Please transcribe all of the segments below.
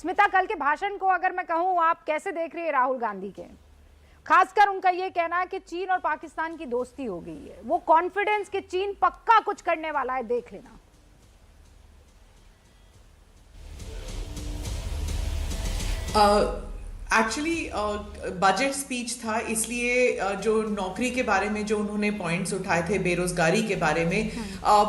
स्मिता, कल के भाषण को अगर मैं कहूं, आप कैसे देख रही है राहुल गांधी के? खासकर उनका ये कहना है कि चीन और पाकिस्तान की दोस्ती हो गई है, वो कॉन्फिडेंस कि चीन पक्का कुछ करने वाला है, देख लेना। एक्चुअली बजट स्पीच था, इसलिए जो नौकरी के बारे में जो उन्होंने पॉइंट्स उठाए थे, बेरोजगारी के बारे में,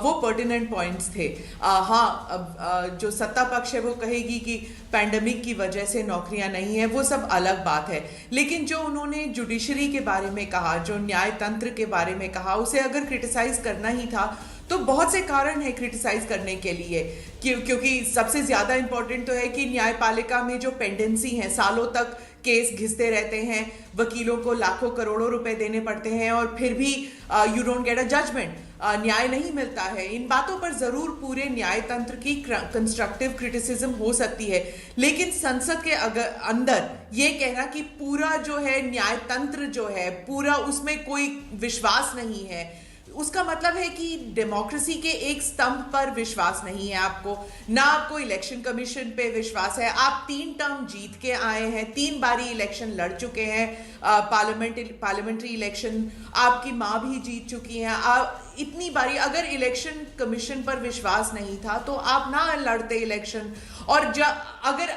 वो पर्टिनेंट पॉइंट्स थे। हाँ, जो सत्ता पक्ष है वो कहेगी कि पैंडेमिक की वजह से नौकरियां नहीं है, वो सब अलग बात है। लेकिन जो उन्होंने जुडिशरी के बारे में कहा, जो न्याय तंत्र के बारे में कहा, उसे अगर क्रिटिसाइज करना ही था तो बहुत से कारण है क्रिटिसाइज करने के लिए। क्योंकि सबसे ज्यादा इंपॉर्टेंट तो है कि न्यायपालिका में जो पेंडेंसी है, सालों तक केस घिसते रहते हैं, वकीलों को लाखों करोड़ों रुपए देने पड़ते हैं और फिर भी you don't get a judgement, न्याय नहीं मिलता है। इन बातों पर जरूर पूरे न्याय तंत्र की कंस्ट्रक्टिव क्रिटिसिज्म हो सकती है, लेकिन संसद के अंदर ये कहना कि पूरा जो है न्याय तंत्र जो है पूरा, उसमें कोई विश्वास नहीं है, उसका मतलब है कि डेमोक्रेसी के एक स्तंभ पर विश्वास नहीं है आपको, ना आपको इलेक्शन कमीशन पे विश्वास है। आप 3 टर्म जीत के आए हैं, 3 बारी इलेक्शन लड़ चुके हैं, पार्लियामेंट्री इलेक्शन, आपकी माँ भी जीत चुकी हैं। इतनी बारी अगर इलेक्शन कमीशन पर विश्वास नहीं था तो आप ना लड़ते इलेक्शन। और अगर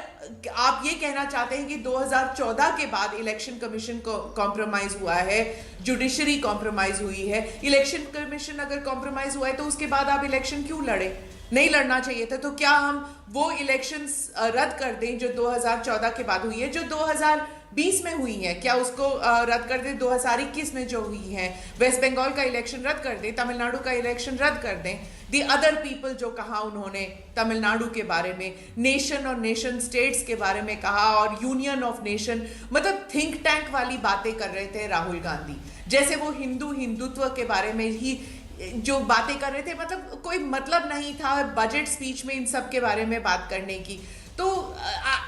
आप ये कहना चाहते हैं कि 2014 के बाद इलेक्शन कमीशन को कॉम्प्रोमाइज हुआ है, जुडिशरी कॉम्प्रोमाइज हुई है, इलेक्शन कमीशन अगर कॉम्प्रोमाइज हुआ है तो उसके बाद आप इलेक्शन क्यों लड़े? नहीं लड़ना चाहिए था। तो क्या हम वो इलेक्शंस रद्द कर दें जो 2014 के बाद हुई है, जो 2020 में हुई है, क्या उसको रद्द कर दें? 2021 में जो हुई है, वेस्ट बंगाल का इलेक्शन रद्द कर दें, तमिलनाडु का इलेक्शन रद्द कर दें। दी अदर पीपल जो कहा उन्होंने तमिलनाडु के बारे में, नेशन और नेशन स्टेट्स के बारे में कहा, और यूनियन ऑफ नेशन, मतलब थिंक टैंक वाली बातें कर रहे थे राहुल गांधी। जैसे वो हिंदुत्व के बारे में ही जो बातें कर रहे थे, मतलब कोई मतलब नहीं था बजट स्पीच में इन सब के बारे में बात करने की। तो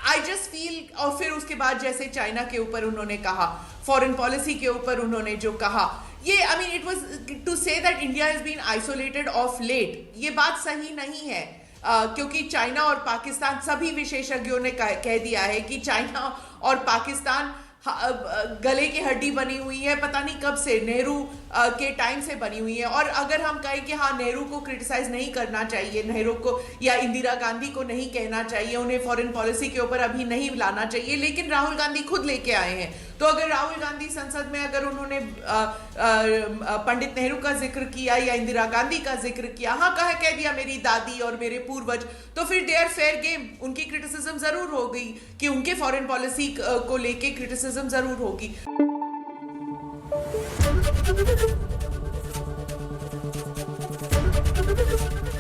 आई जस्ट फील, और फिर उसके बाद जैसे चाइना के ऊपर उन्होंने कहा, फॉरेन पॉलिसी के ऊपर उन्होंने जो कहा, ये I mean it was to say that India has been isolated of late, ये बात सही नहीं है। क्योंकि चाइना और पाकिस्तान, सभी विशेषज्ञों ने कह दिया है कि चाइना और पाकिस्तान गले की हड्डी बनी हुई है, पता नहीं कब से, नेहरू के टाइम से बनी हुई है। और अगर हम कहें कि हाँ, नेहरू को क्रिटिसाइज नहीं करना चाहिए, नेहरू को या इंदिरा गांधी को नहीं कहना चाहिए, उन्हें फॉरेन पॉलिसी के ऊपर अभी नहीं लाना चाहिए, लेकिन राहुल गांधी खुद लेके आए हैं। तो अगर राहुल गांधी संसद में अगर उन्होंने पंडित नेहरू का जिक्र किया या इंदिरा गांधी का जिक्र किया, हाँ कह दिया मेरी दादी और मेरे पूर्वज, तो फिर दे आर फेयर गेम, उनकी क्रिटिसिज्म जरूर होगी कि उनके फॉरेन पॉलिसी को लेके क्रिटिसिज्म जरूर होगी।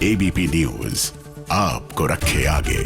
एबीपी न्यूज आपको रखे आगे।